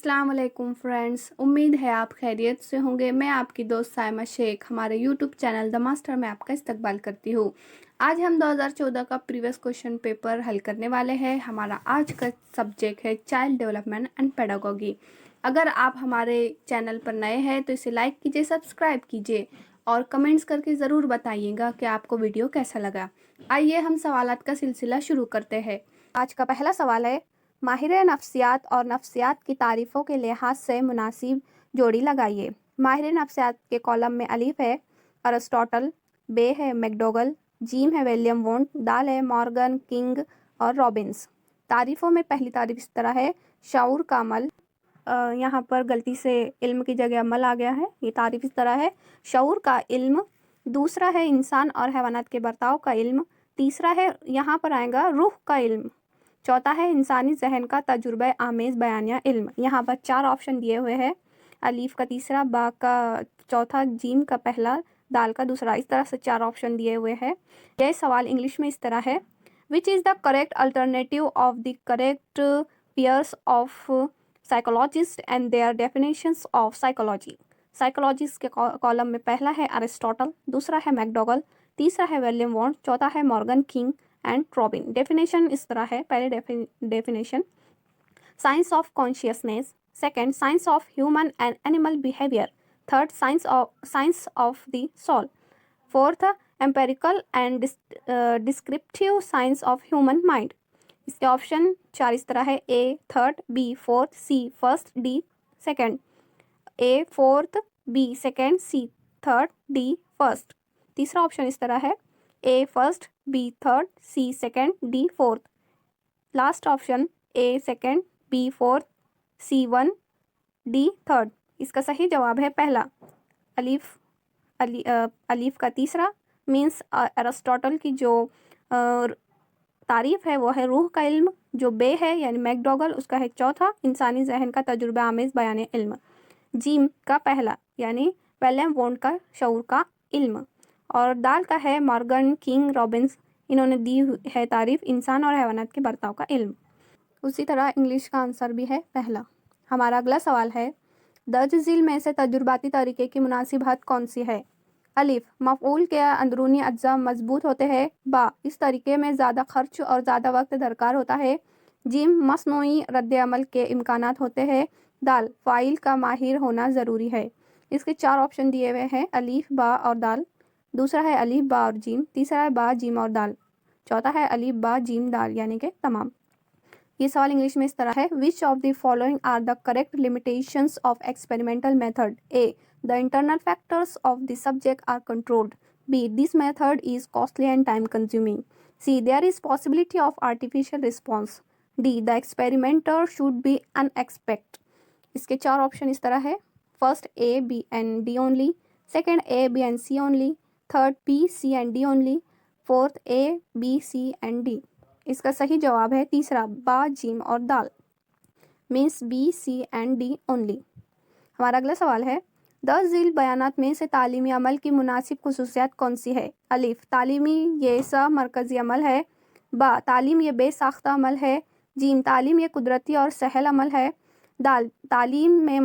अस्सलाम वालेकुम फ्रेंड्स, उम्मीद है आप खैरियत से होंगे। मैं आपकी दोस्त साइमा शेख हमारे यूट्यूब चैनल द मास्टर में आपका इस्तकबाल करती हूँ। आज हम 2014 का प्रीवियस क्वेश्चन पेपर हल करने वाले हैं। हमारा आज का सब्जेक्ट है चाइल्ड डेवलपमेंट एंड पेडागोगी। अगर आप हमारे चैनल पर नए हैं तो इसे लाइक कीजिए, सब्सक्राइब कीजिए और कमेंट्स करके ज़रूर बताइएगा कि आपको वीडियो कैसा लगा। आइए हम सवालात का सिलसिला शुरू करते हैं। आज का पहला सवाल है, माहिर नफ्सियात और नफ्सियात की तारीफ़ों के लिहाज से मुनासिब जोड़ी लगाइए। माहिर नफ्सियात के कॉलम में अलीफ है अरिस्टोटल, बे है मैकडोगल, जीम है विलियम वोंट, दाल है मॉर्गन, किंग और रॉबिन्स। तारीफ़ों में पहली तारीफ़ इस तरह है, शऊर का अमल। यहाँ पर गलती से इल्म की जगह अमल आ गया है। ये तारीफ़ इस तरह है, शऊर का इल्म। दूसरा है इंसान और हैवानात के बर्ताव का इल्म। तीसरा है, यहाँ पर आएगा रूह का इल्म। चौथा है इंसानी जहन का तजुर्बा आमेज़ बयानिया इल्म। यहाँ पर 4 ऑप्शन दिए हुए हैं, अलीफ का तीसरा, बा का चौथा, जीम का पहला, दाल का दूसरा। इस तरह से 4 ऑप्शन दिए हुए हैं। यह सवाल इंग्लिश में इस तरह है, which is the correct alternative of the correct pairs of psychologist and their definitions of psychology. Psychologist के कॉलम में पहला है अरिस्टोटल, दूसरा है मैकडोगल, तीसरा है विलियम वॉन्ट, चौथा है Morgan, King and Robin. Definition इस तरह है, पहले definition, science of consciousness, second science of human and animal behaviour, third science of the soul, fourth empirical and descriptive science of human mind. इसके option 4 इस तरह है, A third, B fourth, C first, D second. A fourth, B second, C third, D first. तीसरा option इस तरह है, A first, B third, C second, D fourth. Last option, A second, B fourth, C one, D third. इसका सही जवाब है पहला, अलीफ का तीसरा। मीन्स अरिस्टोटल की जो तारीफ है वो है रूह का इल्म। जो बे है यानी मैकडोगल, उसका है चौथा, इंसानी जहन का तजुर्बा आमेज़ बयान इल्म। जीम का पहला यानी विलियम वोंट का शऊर का इल्म। और दाल का है मॉर्गन, किंग, रॉबिन्स। इन्होंने दी है तारीफ इंसान और हैवानात के बर्ताव का इल्म। उसी तरह इंग्लिश का आंसर भी है पहला। हमारा अगला सवाल है, दर्ज झील में से तजुर्बाती तरीके की मुनासिब हद कौन सी है? अलिफ, मफ़ऊल के अंदरूनी अज्जा मजबूत होते हैं। बा, इस तरीके में ज़्यादा खर्च और ज़्यादा वक्त दरकार होता है। जिम, मसनूई रद्द-ए-अमल के इम्कानात होते हैं। दाल, फ़ाइल का माहिर होना ज़रूरी है। इसके 4 ऑप्शन दिए हुए हैं, अलीफ, बा और दाल। दूसरा है अलीफ, बा और जीम। तीसरा है बा, जीम और दाल। चौथा है अलीफ, बा, जीम, दाल यानी कि तमाम। ये सवाल इंग्लिश में इस तरह है, which of the following are the correct limitations of experimental method? A, the internal factors of the subject are controlled. B, this method is costly and time consuming. C, there is possibility of artificial response. D, the experimenter should be unexpect. इसके 4 option इस तरह है, first A, B and D only, second A, B and C only, third B, C and D only, fourth A, B, C and D. इसका सही जवाब है तीसरा, बा, जीम और दाल। Means B, C and D only. हमारा अगला सवाल है, दस झील बयानात में से तालीमी अमल की मुनासिब खुसूसियात कौन सी है? अलिफ, तालीमी ये सा मरकज़ी अमल है। बा, तालीम ये बेसाख्ता अमल है। जीम, तालीम ये कुदरती और सहल अमल है। दाल, तालीम ये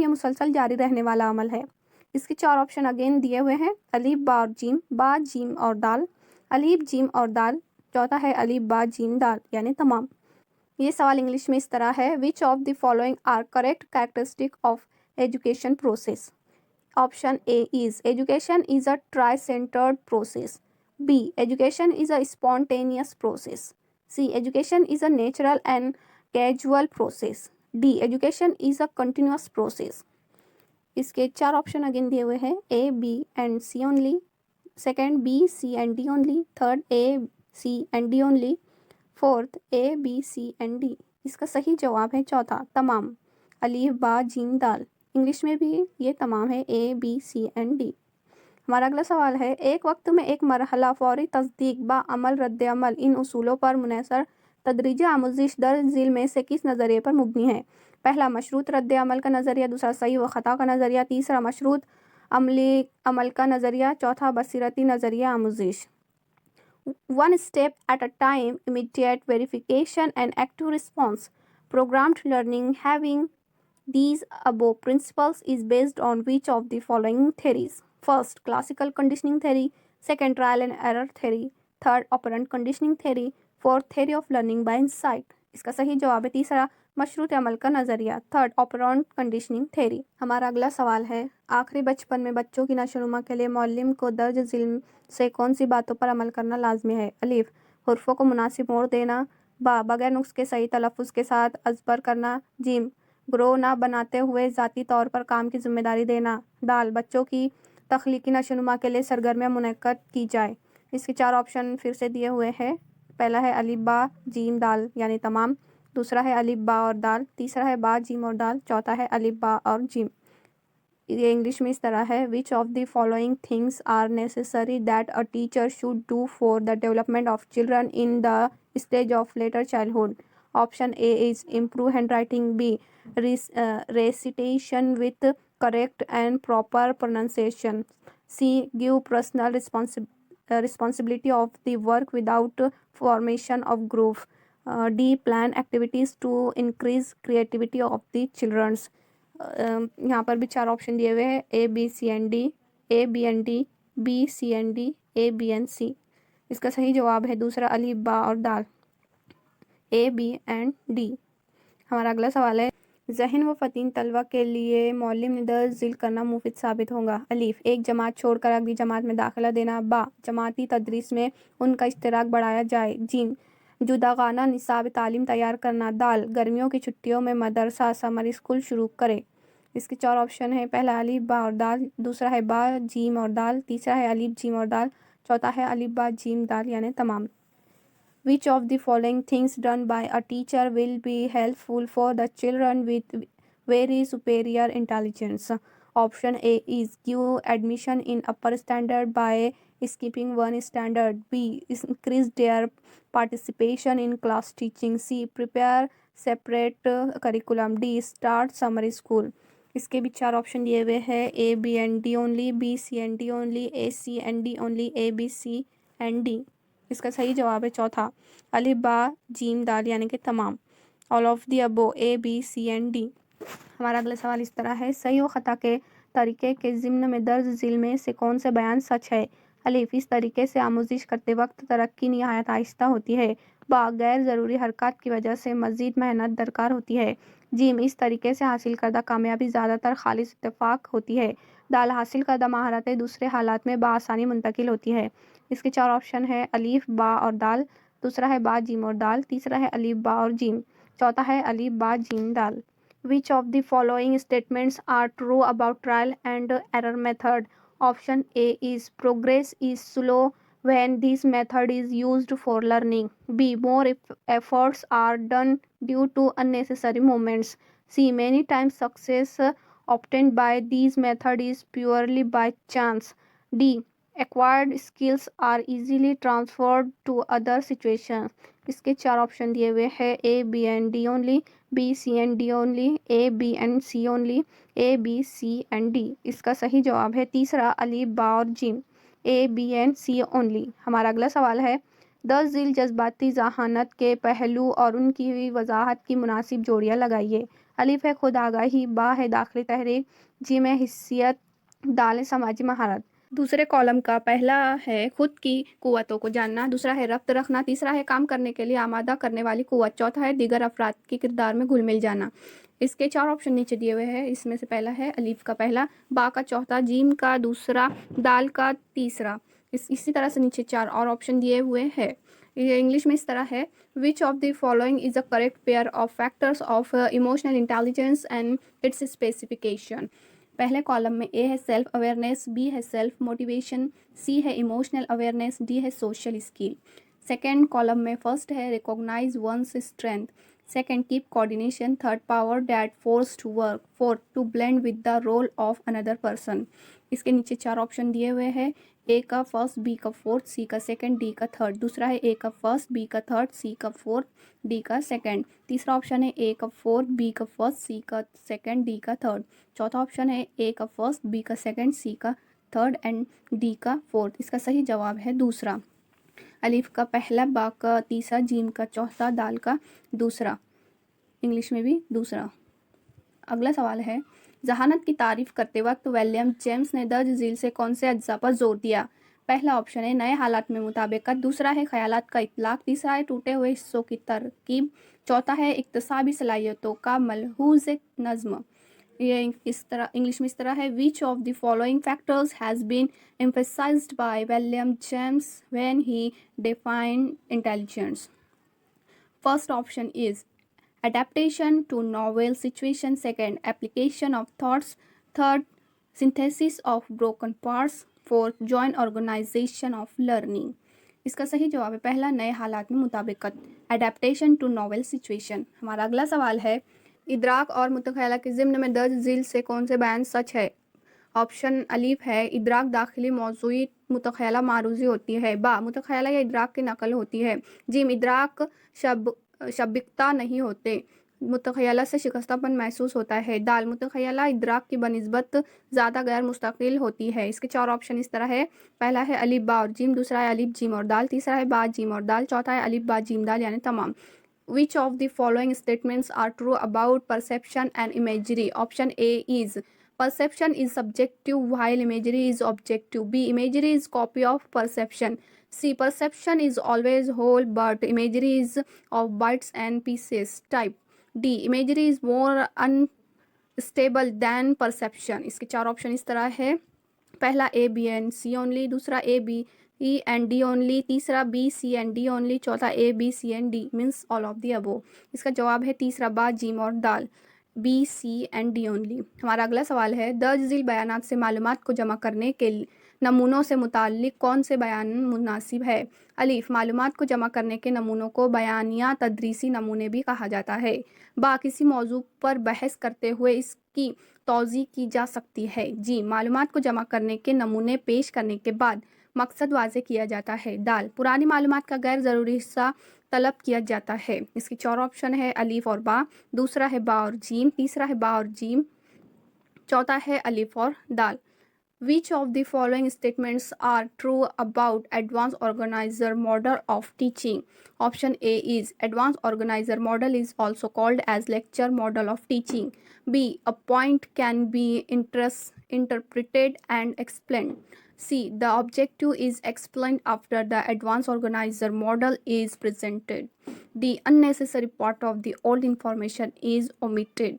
मुसलसल जारी रहने वाला अमल है। इसके 4 ऑप्शन अगेन दिए हुए हैं, अलीफ, बा और जीम, बा, जीम और दाल, अलीफ, जीम और दाल। चौथा है अलीफ, बा, जीम, दाल यानी तमाम। ये सवाल इंग्लिश में इस तरह है, which of the following are correct characteristic of education process? Option A is, education is a tri centred process. B, education is a spontaneous process. C, education is a natural and casual process. D, education is a continuous process. इसके 4 option again दिए हुए हैं, A, B and C only, second B, C and D only, third A, C and D only, fourth A, B, C and D. इसका सही जवाब है चौथा, तमाम, अलीफ, बा, जीम, दाल। इंग्लिश में भी ये तमाम है, A, B, C and D. हमारा अगला सवाल है, एक वक्त में एक मरहला, फौरी तस्दीक, बा अमल, रद्द अमल, इन उसूलों पर मुनहसर तदरीजी आमुजिश दर्ज झील में से किस नज़रिए पर मुबनी है? पहला, मशरूत रद्द अमल का नज़रिया। दूसरा, सही व ख़ता का नज़रिया। तीसरा, मशरूत अमल का नज़रिया। चौथा, बसीरती नज़रिया आमुजिश। One step at a time, immediate verification and active response. Programmed learning having these above principles is based on which of the following theories? First, classical conditioning theory. Second, trial and error theory. Third, operant conditioning theory. Fourth, theory of learning by insight. इसका सही जवाब है तीसरा, मशरूत अमल का नज़रिया. Third, operant conditioning theory. हमारा अगला सवाल है, आखिरी बचपन में बच्चों की नशोनुमा के लिए मौलिम को दर्ज ज़िल्म से कौन सी बातों पर अमल करना लाजमी है? अलिफ, हुर्फ़ों को मुनासिब मोड़ देना. बा, बगैर नुक्स के सही तलफ़ुज़ के साथ अज़बर करना. जीम, ग्रो ना बनाते हुए ज़ाती तौर पर काम की जिम्मेदारी देना. दाल, बच्चों की तख्लीकी नशोनुमा के लिए सरगर्मियाँ मुनक्कद की जाए. इसके चार ऑप्शन फिर से दिए हुए हैं. पहला है अलिफ बा जीम दाल यानी तमाम. दूसरा है अलिफ बा और दाल. तीसरा है बा जीम और दाल. चौथा है अलिफ बा और जीम. ये इंग्लिश में इस तरह है, which of the following things are necessary that a teacher should do for the development of children in the stage of later childhood. Option A is improve hand writing. B, recitation with correct and proper pronunciation. C, give personal responsibility of the work without formation of group. D, plan activities to increase creativity of the children's. यहाँ पर भी चार option दिए हुए हैं, A B C and D, A B and D, B C and D, A B and C. इसका सही जवाब है दूसरा, अलिफ बा और दाल, ए बी एंड डी. हमारा अगला सवाल है, ज़हन व फ़तीन तलबा के लिए मौलिम ने दर्ज ज़िल करना मुफीद साबित होगा. अलीफ, एक जमात छोड़कर अगली जमात में दाखिला देना. बा, जमाती तदरीस में उनका इश्तराक बढ़ाया जाए. जीम, जुदागाना निसाब तालीम तैयार करना. दाल, गर्मियों की छुट्टियों में मदरसा समर स्कूल शुरू करे. इसके चार ऑप्शन है. पहला अलीफ बा और दाल. दूसरा है बा जीम और दाल. तीसरा है अलीफ जीम और दाल. चौथा है अलीफ बा जीम दाल यानी तमाम. Which of the following things done by a teacher will be helpful for the children with very superior intelligence? Option A is give admission in upper standard by skipping one standard. B, increase their participation in class teaching. C, prepare separate curriculum. D, start summer school. इसके भी चार option दिए हुए हैं, A B and D only, B C and D only, A C and D only, A B C and D. इसका सही जवाब है चौथा, अलिफ बा जीम दाल यानी कि तमाम. All of the above, A B C and D. हमारा अगला सवाल इस तरह है, सही व ख़ता के तरीके के ज़िम्न में दर्ज ज़िल में से कौन से बयान सच है? अलिफ, इस तरीके से आमोजिश करते वक्त तरक्की निहायत आहिस्ता होती है. बा, गैर ज़रूरी हरकत की वजह से मज़ीद मेहनत दरकार होती है. जीम, इस तरीके से हासिल करदा कामयाबी ज़्यादातर खालिस इत्तेफाक होती है. दाल, हासिल करदा महारतें दूसरे हालात में बआसानी मुंतकिल होती है. इसके चार ऑप्शन है, अलीफ बा और दाल. दूसरा है बा जीम और दाल. तीसरा है अलीफ बा और जीम. चौथा है अलीफ बा gym dal. Which of the following statements are true about trial and error method? Option A is progress is slow when this method is used for learning. B, more efforts are done due to unnecessary moments. C, many times success obtained by this method is purely by chance. D, acquired skills are easily transferred to other situations. इसके चार option दिए हुए हैं, A B and D only, B C and D only, A B and C only, A B C and D. इसका सही जवाब है तीसरा, अलीफ बा और जीम, A B and C only. हमारा अगला सवाल है, 10 ज़िल जज्बाती ज़हानत के पहलू और उनकी वजाहत की मुनासिब जोड़ियाँ लगाइए. अलीफ है खुद आगाही, बा है दाखिली तहरीक, जीम है हिस्सियत, दाल है समाजी महारत. दूसरे कॉलम का पहला है खुद की कुव्वतों को जानना. दूसरा है रब्त रखना. तीसरा है काम करने के लिए आमादा करने वाली कुव्वत. चौथा है दीगर अफराद के किरदार में घुल मिल जाना. इसके चार ऑप्शन नीचे दिए हुए हैं. इसमें से पहला है अलीफ का पहला, बा का चौथा, जीम का दूसरा, दाल का तीसरा. इसी तरह से नीचे चार और ऑप्शन दिए हुए हैं. ये इंग्लिश में इस तरह है, which of the following is a correct pair of factors of emotional intelligence and its specification. पहले कॉलम में ए है सेल्फ अवेयरनेस, बी है सेल्फ मोटिवेशन, सी है इमोशनल अवेयरनेस, डी है सोशल स्किल. सेकेंड कॉलम में first है recognise one's strength, second keep coordination, third power that force to work, fourth to blend with the role of another person. इसके नीचे चार option दिए हुए हैं, ए का फर्स्ट, बी का फोर्थ, सी का सेकंड, डी का थर्ड. दूसरा है ए का फर्स्ट, बी का थर्ड, सी का फोर्थ, डी का सेकंड. तीसरा ऑप्शन है ए का फोर्थ, बी का फर्स्ट, सी का सेकंड, डी का थर्ड. चौथा ऑप्शन है ए का फर्स्ट, बी का सेकंड, सी का थर्ड एंड डी का फोर्थ. इसका सही जवाब है दूसरा, अलीफ का पहला, बा का तीसरा, जीम का चौथा, दाल का दूसरा. इंग्लिश में भी दूसरा। अगला सवाल है, जहानत की तारीफ करते वक्त विलियम जेम्स ने दर्ज झील से कौन से अज्जा पर जोर दिया? पहला ऑप्शन है नए हालात में मुताबिकत, दूसरा है ख़यालात का इतलाक़, तीसरा है टूटे हुए हिस्सों की तरकीब, चौथा है इक्तसाबी सलाहियतों का मलहूज़ नज़्म। ये इस तरह इंग्लिश में इस तरह है, which of the following factors has been emphasised by William James when he defined intelligence? First option is adaptation to novel situation, second application of thoughts, third synthesis of broken parts, fourth joint organization of learning। इसका सही जवाब है पहला, नए हालात में मुताबिकत, adaptation to novel situation. हमारा अगला सवाल है, इदराक और मुतखयला के ज़िम्न में दर्ज झील से कौन से बयान सच है? ऑप्शन अलीफ है इदराक दाखिली मौजूई, मुतखयला मारूजी होती है, बा मुतखयला या इदराक की नकल होती है, जिम इदराक शबिकता नहीं होते, मुतखयला से शिकस्तापन महसूस होता है, दाल मुतखयला इदराक की बनिस्बत ज़्यादा गैर मुस्तकिल होती है। इसके चार ऑप्शन इस तरह है, पहला है अलिफ बा और जीम, दूसरा है अलिफ जीम और दाल, तीसरा है बा जीम और दाल, चौथा है अलिफ बा जीम दाल यानी तमाम। Which of the following statements are true about perception and imagery? Option A is perception is subjective while imagery is objective. B imagery is copy of perception. C perception is always whole but imagery is of bits and pieces type. D imagery is more unstable than perception। इसके चार option इस तरह है, पहला A B and C only, दूसरा A B E and D only, तीसरा B C and D only, चौथा A B C and D means all of the above. इसका जवाब है तीसरा, बा जीम और दाल, B C and D only. हमारा अगला सवाल है, दर्ज झील बयानात से मालूमात को जमा करने के नमूनों से मुताल्लिक कौन से बयान मुनासिब है? अलीफ मालूमात को जमा करने के नमूनों को बयानिया तदरीसी नमूने भी कहा जाता है, बा किसी मौजू पर बहस करते हुए इसकी तौज़ी की जा सकती है, जी मालूमात को जमा करने के नमूने पेश करने के बाद मकसद वाज़े किया जाता है, दाल पुरानी मालूमात का गैर ज़रूरी हिस्सा तलब किया जाता है। इसके चार ऑप्शन है अलीफ और बा, दूसरा है बा और जीम, तीसरा है बा और जीम, चौथा है अलीफ और दाल। Which of the following statements are true about advanced organizer model of teaching? Option A is advanced organizer model is also called as lecture model of teaching. B a point can be interpreted and explained. C the objective is explained after the advanced organizer model is presented. D unnecessary part of the old information is omitted।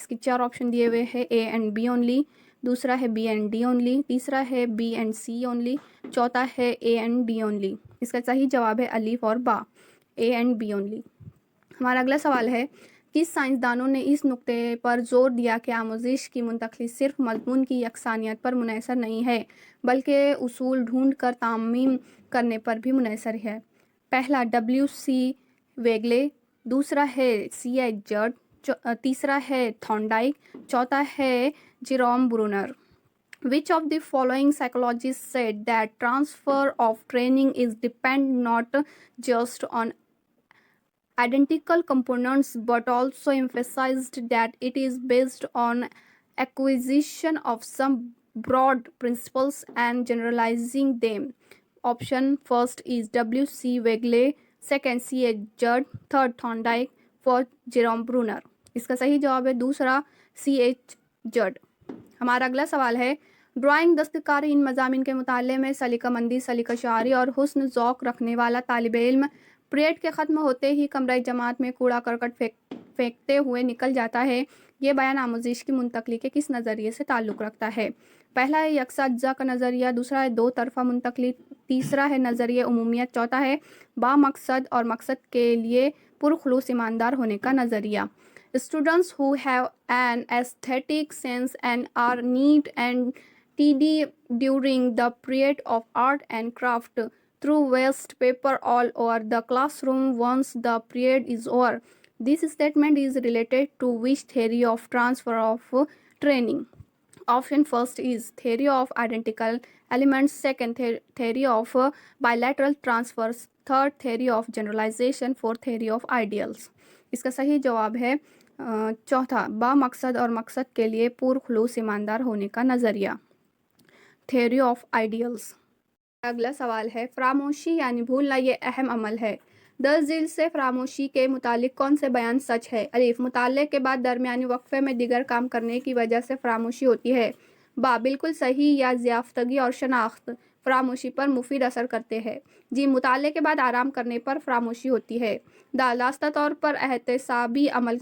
इसके चार option दिए हुए हैं, A and B only, दूसरा है B and D only, तीसरा है B and C only, चौथा है ए एंड डी ओनली। इसका सही जवाब है अलीफ और बा, ए एंड बी ओनली। हमारा अगला सवाल है, किस साइंसदानों ने इस नुक्ते पर जोर दिया कि आमोजिश की मुंतकली सिर्फ मजमून की यकसानियत पर मुनहसर नहीं है बल्कि उसूल ढूंढ कर तामीम करने पर भी मुनहसर है? पहला W.C. वेगले, दूसरा है C.H. जड, तीसरा है थॉर्नडाइक, चौथा है Jerome Bruner. Which of the following psychologists said that transfer of training is depend not just on identical components but also emphasized that it is based on acquisition of some broad principles and generalizing them? Option first is W.C. Wegley, second C.H. Judd, third Thorndike, fourth Jerome Bruner। इसका सही जवाब है दूसरा, C.H. जड। हमारा अगला सवाल है, ड्राइंग दस्तकारी इन मज़ामिन के मुताले में सलीकामंदी, सलीकाशारी और हुस्न ज़ौक़ रखने वाला तालिब इल्म पीरियड के ख़त्म होते ही कमरे जमात में कूड़ा करकट फेंकते हुए निकल जाता है। ये बयान आमोजिश की मुंतकली के किस नज़रिए से ताल्लुक़ रखता है? पहला है यकसा अज्जा का नज़रिया, दूसरा है दो तरफ़ा मुंतकली, तीसरा है नज़रिए उमूमियत, चौथा है बामकसद और मकसद के लिए पुरखुलूस ईमानदार होने का नज़रिया। Students who have an aesthetic sense and are neat and tidy during the period of art and craft through waste paper all over the classroom once the period is over. This statement is related to which theory of transfer of training? Option first is theory of identical elements, second theory of bilateral transfers, third theory of generalization, fourth theory of ideals। इसका सही जवाब है चौथा, बामकसद और मकसद के लिए पुरखुलूस ईमानदार होने का नज़रिया, थ्योरी ऑफ आइडियल्स। अगला सवाल है, फरामोशी यानी भूलना ये अहम अमल है, 10 जिल्द से फरामोशी के मुतालिक कौन से बयान सच है? अलिफ, मुताले के बाद दरमियानी वक्फे में दिगर काम करने की वजह से फरामोशी होती है। बा, बिल्कुल सही या ज़ियाफ्तगी और शनाख्त फरामोशी पर मुफीद असर करते हैं। जी, मुताले के बाद आराम करने पर फरामोशी होती है। दाल, रास्ता तौर पर एहतसाबी अमल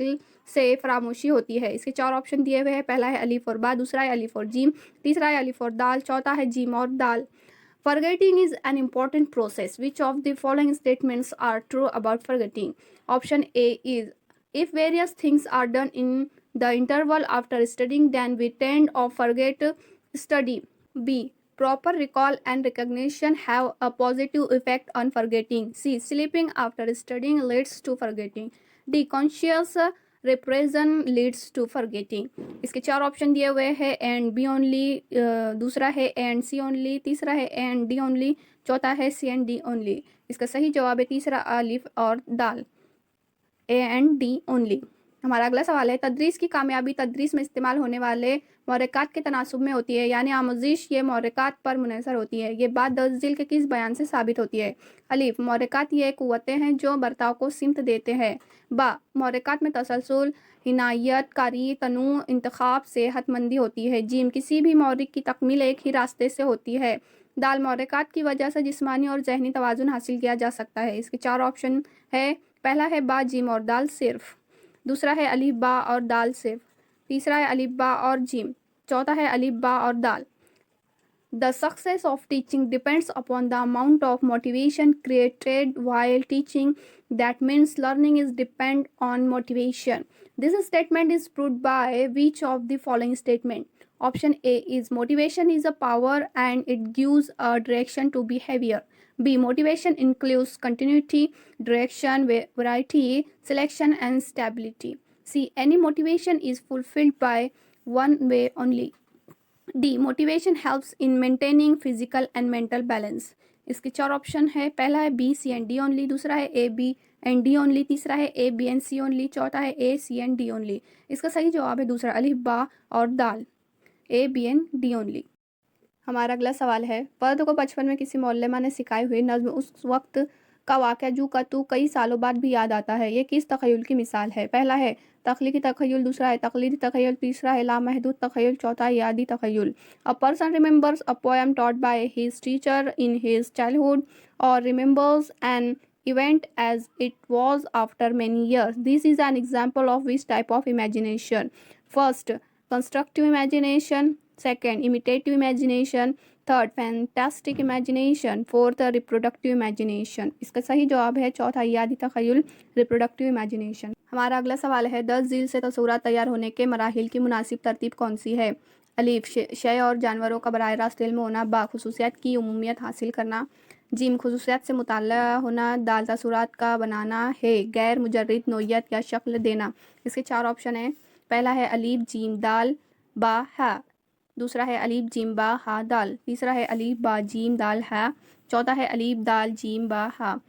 से फरामोशी होती है। इसके 4 ऑप्शन दिए हुए हैं। पहला है अलिफ और बा, दूसरा है अलिफ और जीम, तीसरा है अलिफ और दाल, चौथा है जीम और दाल। Forgetting is an important process. Which of the following statements are true about forgetting? Option A is, if various things are done in the interval after studying, then we tend to forget study. B, proper recall and recognition have a positive effect on forgetting. C, sleeping after studying leads to forgetting. D, conscious repression leads to forgetting. इसके 4 option दिए हुए हैं। And B only, दूसरा है and C only, तीसरा है and D only, चौथा है सी एंड डी ओनली। इसका सही जवाब है तीसरा, अलिफ और दाल, ए एंड डी ओनली। हमारा अगला सवाल है, तदरीस की कामयाबी तदरीस में इस्तेमाल होने वाले महरक़ात के तनासुब में होती है, यानी आमोजिश ये महरक़ात पर मुनहसर होती है। ये बात 10 जिल्द के किस बयान से साबित होती है? अलिफ, महरक़ात ये क़ुव्वतें हैं जो बर्ताव को सिमत देते हैं। बा, महरक़ात में तसलसल, हिनायत कारी, तनू, इंतखाब, सेहतमंदी होती है। जीम, किसी भी महरिक की तकमील एक ही रास्ते से होती है। दाल, महरक़ात की वजह से जिस्मानी और जहनी तवाज़ुन हासिल किया जा सकता है। इसके 4 ऑप्शन है। पहला है बा, जीम और दाल सिर्फ, दूसरा है अलिफ बा और दाल सिर्फ, तीसरा है अलिफ बा और जीम, चौथा है अलिफ बा और दाल। The success of teaching depends upon the amount of motivation created while teaching. That means learning is depend on motivation. This statement is proved by which of the following statement? Option A is, motivation is a power and it gives a direction to behavior. B, motivation includes continuity, direction, variety, selection and stability. C, any motivation is fulfilled by one way only. D, motivation helps in maintaining physical and mental balance. इसके 4 option है। पहला है B, C and D only, दूसरा है A, B and D only, तीसरा है A, B and C only, चौथा है A, C and D only. इसका सही जवाब है दूसरा, अलिफ बा और दाल, A, B and D only. हमारा अगला सवाल है, फर्द को बचपन में किसी मौल्लमा ने सिखाई हुई नज़्म उस वक्त का वाक़या जू का तू कई सालों बाद भी याद आता है। ये किस तख़य्युल की मिसाल है? पहला है तख्लीकी तख़य्युल, दूसरा है तक़लीदी तख़य्युल, तीसरा है लामहदूद तख़य्युल, चौथा है यादी तख़य्युल। A person remembers a poem taught by his teacher in his childhood और remembers an event as it was after many years. This is an example of which type of imagination? First, constructive imagination. Second, imitative imagination. Third, fantastic imagination. Fourth, reproductive imagination. इसका सही जवाब है चौथा, यादी तख़य्युल, reproductive imagination. हमारा अगला सवाल है, 10 जिल्द से तस्वुरात तैयार होने के मराहिल की मुनासिब तरतीब कौन सी है? अलिफ, शय और जानवरों का बराह रास्त इल्म होना। बा, खुसूसियात की उमूमियत हासिल करना। जीम, खुसूसियात से मुताल्ला होना। दाल, तस्वुरात का बनाना है गैर मुजर्रिद नोयत या शक्ल देना। इसके 4 ऑप्शन है। पहला है अलिफ, जीम, दाल, बा, हा, दूसरा है अलीफ, जीम, बा, हा, दाल, तीसरा है अलीफ, बा, जीम, दाल, हा, चौथा है अलीफ, दाल, जीम, बा, हा।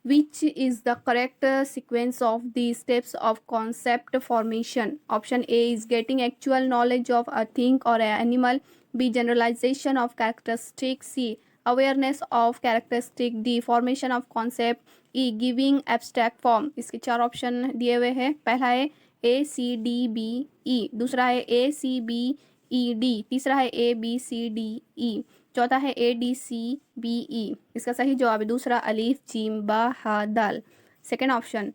Which is the correct sequence of the steps of concept formation? Option A is getting actual knowledge of a thing or an animal. B, generalization of characteristic. C, awareness of characteristic. D, formation of concept. E, giving abstract form. इसके 4 option दिए हुए हैं। पहला है A, C, D, B, E, दूसरा है A, C, B, E, D, तीसरा है A, B, C, D, E, चौथा है A, D, C, B, E। इसका सही जवाब है दूसरा, अलीफ, जीम, बा, हा, दाल। Second option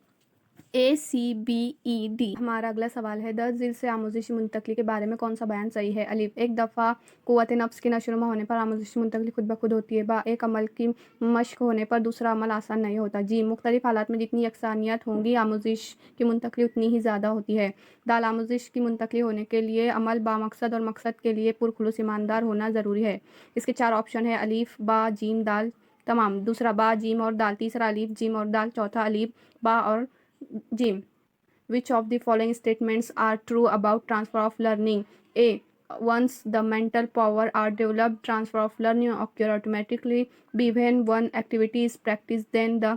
A, C, B, E, D। हमारा अगला सवाल है, 10 जिल्द से आमोजिशी मुंतकली के बारे में कौन सा बयान सही है? अलिफ, एक दफ़ा क़ुव्वत नफ्स की नशोनुमा होने पर आमोजिशी मुंतकली खुद ब खुद होती है। बा, एक अमल की मश्क होने पर दूसरा अमल आसान नहीं होता। जी, मुख्तलिफ हालात में जितनी यकसानियत होंगी आमोजिश की मुंतकली उतनी ही ज़्यादा होती है। दाल, आमोजिश की मुंतकली होने के लिए अमल बामकसद और मकसद के लिए पुरखुलूस ईमानदार होना ज़रूरी है। इसके 4 ऑप्शन है। अलिफ, बा, जीम, दाल तमाम, दूसरा बा, जीम और दाल, तीसरा अलिफ, जीम और दाल, चौथा अलिफ, बा और gym. Which of the following statements are true about transfer of learning? A, once the mental power are developed, transfer of learning occur automatically. B, when one activity is practiced, then the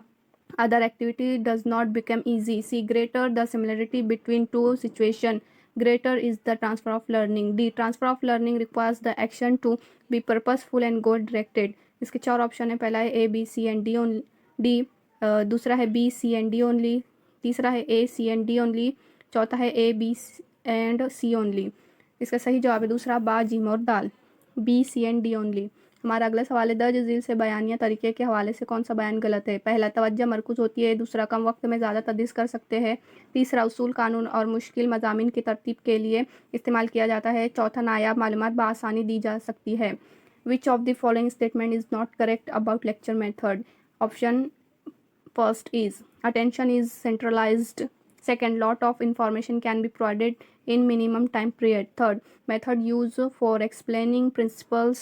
other activity does not become easy. C, greater the similarity between two situations, greater is the transfer of learning. D, transfer of learning requires the action to be purposeful and goal directed. इसके 4 option है। पहला है A, B, C and D. दूसरा है B C and D only, तीसरा है A C and D only, चौथा है A B and C only. इसका सही जवाब है दूसरा बा जिम और दाल, B C and D only. हमारा अगला सवाल है दर्ज झील से बयानिया तरीके के हवाले से कौन सा बयान गलत है? पहला, तवज्जो मरकूज होती है, दूसरा कम वक्त में ज़्यादा तदरीस कर सकते हैं, तीसरा उसूल कानून और मुश्किल मज़ामीन की तरतीब के लिए इस्तेमाल किया जाता है, चौथा नायाब मालूमात बआसानी दी जा सकती है। Which of the following statement is not correct about lecture method? Option first is attention is centralised, second, lot of information can be provided in minimum time period, third, method used for explaining principles,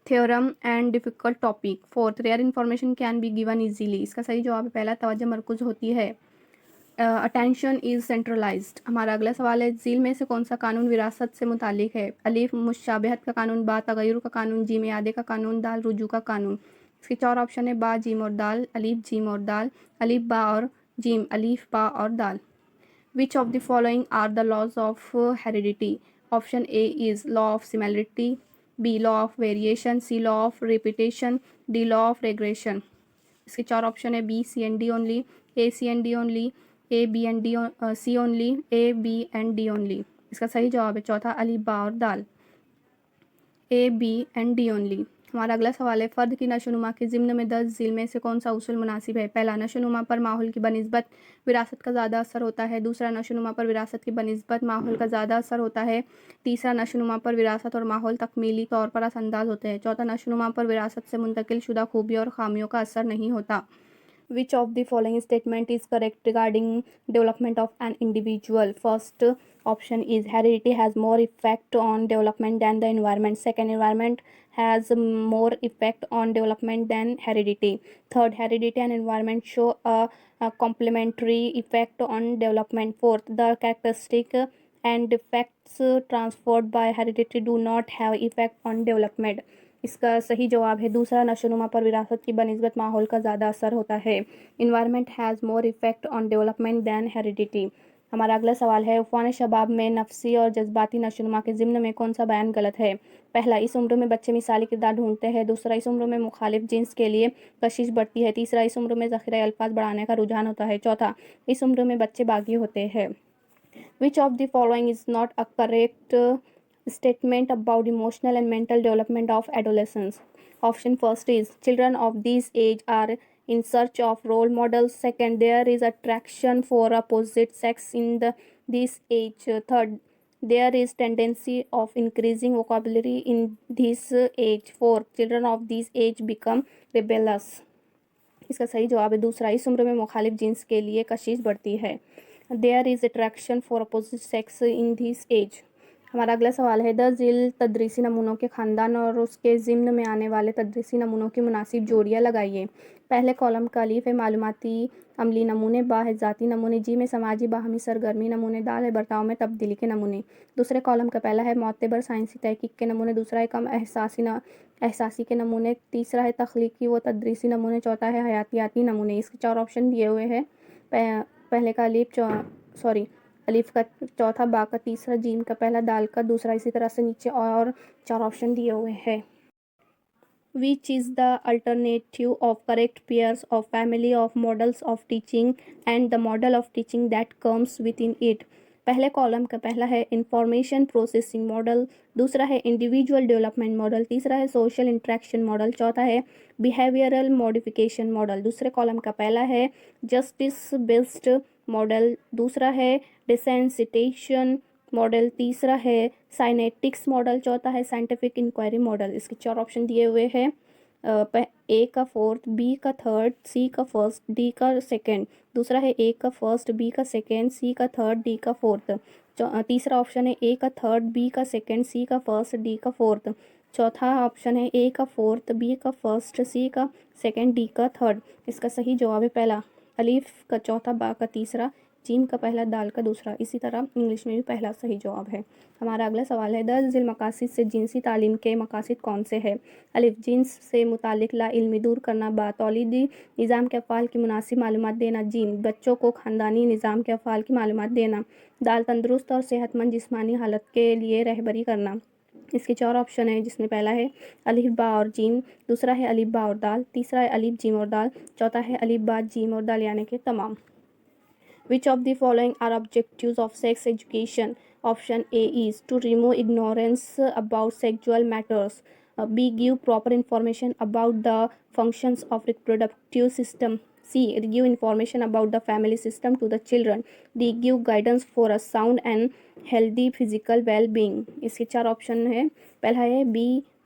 theorem and difficult topic, fourth, rare information can be given easily। इसका सही जवाब है पहला, तवज्जो मरकूज होती है, attention is centralised. हमारा अगला सवाल है झील में से कौन सा कानून विरासत से मुतालिक है? अलीफ मुशाबहत का कानून, बा तगय्युर का कानून, जीम यादे का कानून, दाल रुजू का कानून। इसके चार ऑप्शन है बा जीम और दाल, अलीफ जीम और दाल, अलीफ बा और जीम, अलीफ बा और दाल। Which of the following are the laws of heredity? Option A is law of similarity, B law of variation, C law of repetition, D law of regression. इसके चार ऑप्शन है B C and D only, A C and D only, A B and D C only, A B and D only. इसका सही जवाब है चौथा, अलीफ बा और दाल, A B and D only. हमारा अगला सवाल है फ़र्द की नशोनुमा के ज़िम्न में दर्ज झील में से कौन सा उसूल मुनासिब है? पहला, नशोनुमा पर माहौल की बनिस्बत विरासत का ज़्यादा असर होता है, दूसरा, नशोनुमा पर विरासत की बनिस्बत माहौल का ज़्यादा असर होता है, तीसरा, नशोनुमा पर विरासत और माहौल तकमीली तौर पर असरअंदाज होते हैं, चौथा, नशोनुमा पर विरासत से मुंतकिल शुदा खूबियों और खामियों का असर नहीं होता। Which of the following statement is correct regarding development of an individual? First option is heredity has more effect on development than the environment. Second, environment has more effect on development than heredity. Third, heredity and environment show a complementary effect on development. Fourth, the characteristic and defects transferred by heredity do not have effect on development. इसका सही जवाब है दूसरा, नशोनुमा पर विरासत की बनिस्बत माहौल का ज़्यादा असर होता है। Environment has more effect on development than heredity. हमारा अगला सवाल है उफ़ान शबाब में नफसी और जज्बाती नशोनुमा के ज़िम्न में कौन सा बयान गलत है? पहला, इस उम्र में बच्चे मिसाली किरदार ढूंढते हैं, दूसरा, इस उम्र में मुखालिफ जिन्स के लिए कशिश बढ़ती है, तीसरा, इस उम्र में ज़ख़ीरा अल्फाज बढ़ाने का रुझान होता है, चौथा, इस उम्र में बच्चे बागी होते हैं। विच of the following is not a correct statement about emotional and mental development of adolescents? Option first is children of this age are in search of role models. Second, there is attraction for opposite sex in this age. Third, there is tendency of increasing vocabulary in this age. Fourth, children of this age become rebellious. इसका सही जवाब है दूसरा, इस उम्र में मुखालिफ jeans के लिए कशिश बढ़ती है। There is attraction for opposite sex in this age. हमारा अगला सवाल है दर्ज झील तदरीसी नमूनों के ख़ानदान और उसके ज़िम्न में आने वाले तदरीसी नमूनों की मुनासिब जोड़ियाँ लगाइए। पहले कॉलम का अलीफ है मालूमाती अमली नमूने, बा है ज़ाती नमूने, जी में समाजी बाहमी सरगर्मी नमूने, दाल है बर्ताव में तब्दीली के नमूने। दूसरे कॉलम का पहला है मोतबर साइंसी तहकीक के नमूने, दूसरा है कम एहसासी के नमूने, तीसरा है तख्लीकी व तदरीसी नमूने, चौथा है हयातियाती नमूने। इसके चार ऑप्शन दिए हुए हैं, पहले का अलीफ का चौथा, बा का तीसरा, जीम का पहला, दाल का दूसरा, इसी तरह से नीचे और चार ऑप्शन दिए हुए हैं। Which is the alternative of correct pairs of family of models of teaching and the model of teaching that comes within it? पहले कॉलम का पहला है इंफॉर्मेशन प्रोसेसिंग मॉडल, दूसरा है इंडिविजुअल डेवलपमेंट मॉडल, तीसरा है सोशल इंट्रैक्शन मॉडल, चौथा है बिहेवियरल मॉडिफिकेशन मॉडल। दूसरे कॉलम का पहला है जस्टिस बेस्ड मॉडल, दूसरा है डिसेंसिटेशन मॉडल, तीसरा है साइनेटिक्स मॉडल, चौथा है साइंटिफिक इंक्वायरी मॉडल। इसके चार ऑप्शन दिए हुए हैं, ए का फोर्थ, बी का थर्ड, सी का फर्स्ट, डी का सेकंड। दूसरा है ए का फर्स्ट, बी का सेकंड, सी का थर्ड, डी का फोर्थ। तीसरा ऑप्शन है ए का थर्ड, बी का सेकंड, सी का फर्स्ट, डी का फोर्थ। चौथा ऑप्शन है ए का फोर्थ, बी का फर्स्ट, सी का सेकंड, डी का थर्ड। इसका सही जवाब है पहला, अलीफ का चौथा, बा का तीसरा, जीम का पहला, दाल का दूसरा। इसी तरह इंग्लिश में भी पहला सही जवाब है। हमारा अगला सवाल है दर्ज झील मकासिद से जिनसी तालीम के मकासिद कौन से हैं? अलिफ, जिन्स से मुतालिक ला इल्मी दूर करना, बा तौलीदी निज़ाम के अफ़ाल की मुनासिब मालूमात देना, जीम बच्चों को ख़ानदानी निज़ाम के अफ़ाल की मालूमात देना, दाल तंदुरुस्त और सेहतमंद जिस्मानी हालत के लिए रहबरी करना। इसके 4 ऑप्शन है, जिसमें पहला है अलिफ बा और जीम, दूसरा है अलिफ बा और दाल, तीसरा है अलिफ जीम और दाल, चौथा है अलिफ बा जीम और दाल यानी कि तमाम। Which of the following are objectives of sex education? Option A is to remove ignorance about sexual matters. B. Give proper information about the functions of reproductive system. C. Give information about the family system to the children. D. Give guidance for a sound and healthy physical well-being. इसके 4 option है। पहला है B,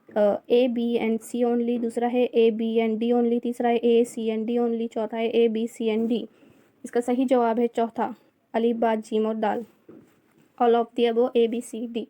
A, B and C only, दूसरा है A, B and D only, तीसरा है A, C and D only, चौथा है A, B, C and D। इसका सही जवाब है चौथा, अलिफ बा जीम और दाल, all of the above A, B, C, D।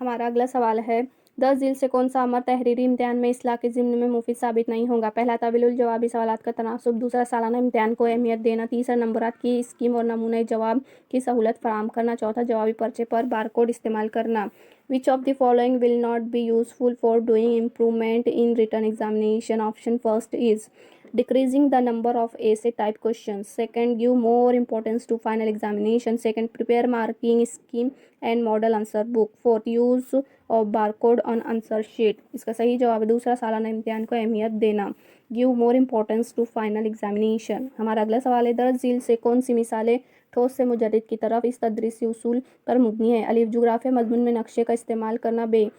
हमारा अगला सवाल है, 10 जिल से कौन सा अमर तहरीरी इम्तिहान में इस्लाह के ज़िम्न में मुफीद साबित नहीं होगा? पहला, तवीलुल जवाबी सवालात का तनासुब, दूसरा, सालाना इम्तिहान को अहमियत देना, तीसरा, नंबरात की स्कीम और नमूने जवाब की सहूलत फराहम करना, चौथा, जवाबी पर्चे पर बारकोड इस्तेमाल करना। Which of the following will not be useful for doing improvement in written examination? Option first is decreasing the number of essay type questions, second, give more importance to final examination, second, prepare marking scheme and model answer book, fourth, use of barcode on answer sheet। इसका सही जवाब है दूसरा, सालाना इम्तिहान को अहमियत देना, give more importance to final examination. हमारा अगला सवाल है, 10 झील से कौन सी मिसालें ठोस से मुजर्रिद की तरफ इस तदरीसी उसूल पर मुबनी है? अलिफ, जुग्राफिया मजमून में नक्शे का इस्तेमाल करना, बे,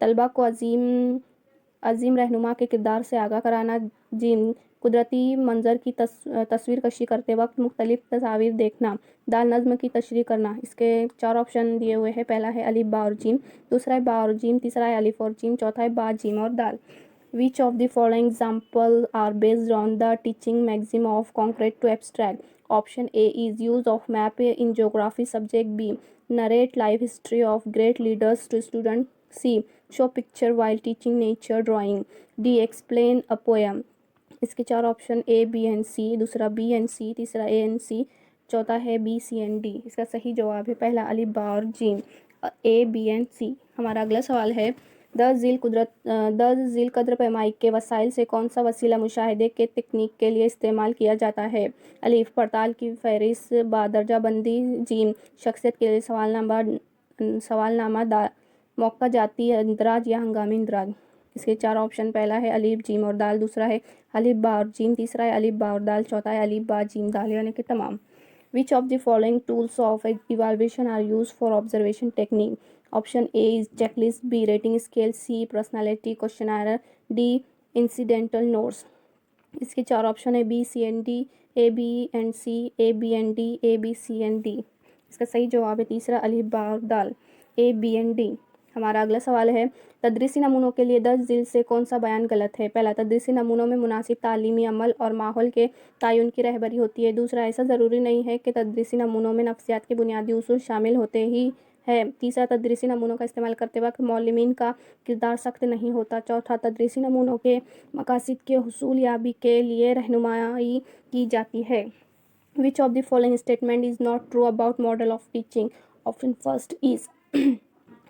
तलबा को अजीम रहनुमा के किरदार से आगाह कराना, जिम, कुदरती मंजर की तस्वीर कशी करते वक्त मुख्तलिफ तस्वीर देखना, दाल, नज़्म की तशरीह करना। इसके 4 ऑप्शन दिए हुए हैं। पहला है अलिफ बा और जीम, दूसरा है बा और जीम, तीसरा है अलिफ और जीम, चौथा है बा जीम और दाल। Which of the following examples are based on the teaching maxim of concrete to abstract? Option A is use of map in geography subject. B. Narrate life history of great leaders to student. C. Show picture while teaching nature drawing. D. Explain a poem। इसके 4 option A, B and C, दूसरा B and C, तीसरा A and C, चौथा है B, C and D। इसका सही जवाब है पहला, अलिफ बा और gym, A, B and C। हमारा अगला सवाल है, 10 झील कद्र पैमाई के वसाइल से कौन सा वसीला मुशाहिदे के तकनीक के लिए इस्तेमाल किया जाता है? अलिफ, पड़ताल की फहरिस्त, बा, दर्जा बंदी, जीम, शख्सियत के लिए सवालनामा, मौका जाती इंदराज या हंगामी इंदराज। इसके 4 ऑप्शन, पहला है अलिफ, जीम और दाल, दूसरा है अलिफ बा और जीम, तीसरा है अलिफ बा और दाल, चौथा है अलिफ बा जीम दाल यानी कि तमाम। Which of the following tools of evaluation are use for observation technique? Option A is checklist, B rating scale, C personality questionnaire, D incidental notes. इसके 4 ऑप्शन है B, C and D, A, B and C, A, B and D, A, B, C and D. इसका सही जवाब है तीसरा, अलिफ बा और दाल, ए, बी एंड डी। हमारा अगला सवाल है, तदरीसी नमूनों के लिए 10 जिल से कौन सा बयान गलत है? पहला, तदरीसी नमूनों में मुनासिब तालीमी अमल और माहौल के तयन की रहबरी होती है। दूसरा, ऐसा ज़रूरी नहीं है कि तदरीसी नमूनों में नफ्सियात के बुनियादी उसूल शामिल होते ही है। तीसरा, तदरीसी नमूनों का इस्तेमाल करते वक्त मौलिमीन का किरदार सख्त नहीं होता। चौथा, तदरीसी नमूनों के मकासद के हुसूल याबी के लिए रहनुमाई की जाती है। Which of the following statement is not true about model of teaching? Option first is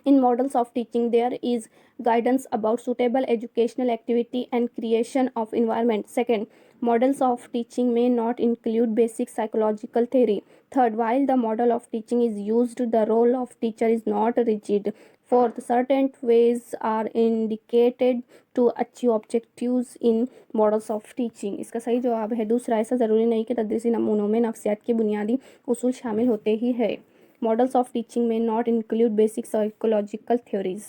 in models of teaching there is guidance about suitable educational activity and creation of environment. Second, models of teaching may not include basic psychological theory. Third, while the model of teaching is used, the role of teacher is not rigid. Fourth, certain ways are indicated to achieve objectives in models of teaching। इसका सही जवाब है दूसरा, ऐसा ज़रूरी नहीं कि तदरीसी नमूनों में नफ्सियात के बुनियादी उसूल शामिल होते ही है। मॉडल्स ऑफ टीचिंग में not include basic psychological theories.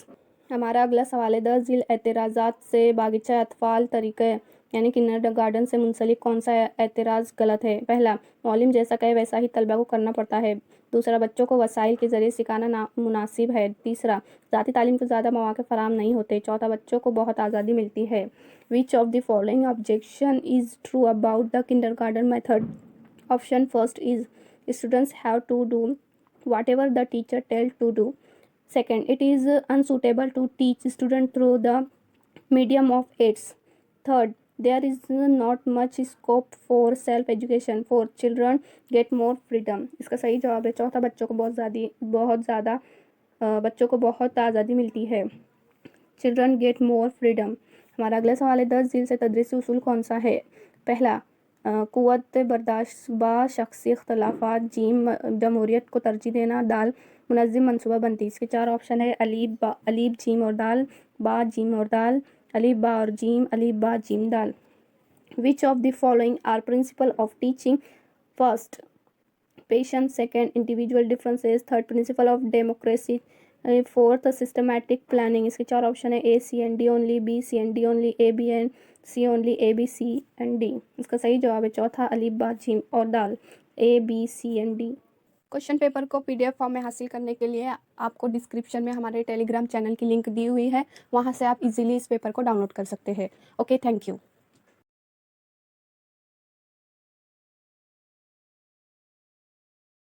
हमारा अगला सवाल है, 10 जिल एतराज़ात से बागीचा अतफाल तरीक़े यानी किंडर गार्डन से मुंसलिक कौन सा एतराज़ गलत है? पहला, मौलिम जैसा कहे वैसा ही तलबा को करना पड़ता है। दूसरा, बच्चों को वसाइल के ज़रिए सिखाना मुनासिब है। तीसरा, ज़ाती तालीम को ज़्यादा मौक़े फ़राहम नहीं होते। चौथा, बच्चों को बहुत आज़ादी मिलती है। Which of the following objection is true about the kindergarten method? Option first is students have to do whatever the teacher tells to do. Second, it is unsuitable to teach student through the medium of aids. Third, there is not much scope for self education. Fourth, children get more freedom। इसका सही जवाब है चौथा, बच्चों को बच्चों को बहुत आज़ादी मिलती है। Children get more freedom. हमारा अगला सवाल है, 10 जिल से तदरीसी उसूल कौन सा है? पहला, क़ुव्वत बर्दाश्त, बा शख्सी इख्तलाफात, जीम जमहूरियत को तरजीह देना, दाल मुनज़्ज़म मनसूबाबंदी। इसके 4 ऑप्शन है अलीफ जीम और दाल, बा जीम और दाल, अलीफ बा और जीम, अलीफ बा gym dal. Which of the following are principle of teaching? First, patience. Second, individual differences. Third, principle of democracy. Fourth, systematic planning. इसके 4 ऑप्शन है A, C and D only, B, C and D only, A, B and C only, A, B, C and D। इसका सही जवाब है चौथा, अलीफ बा जीम और दाल, A, B, C and D। Question paper को PDF फॉर्म में हासिल करने के लिए आपको डिस्क्रिप्शन में हमारे टेलीग्राम चैनल की लिंक दी हुई है, वहाँ से आप इजीली इस पेपर को डाउनलोड कर सकते हैं। Okay, thank you.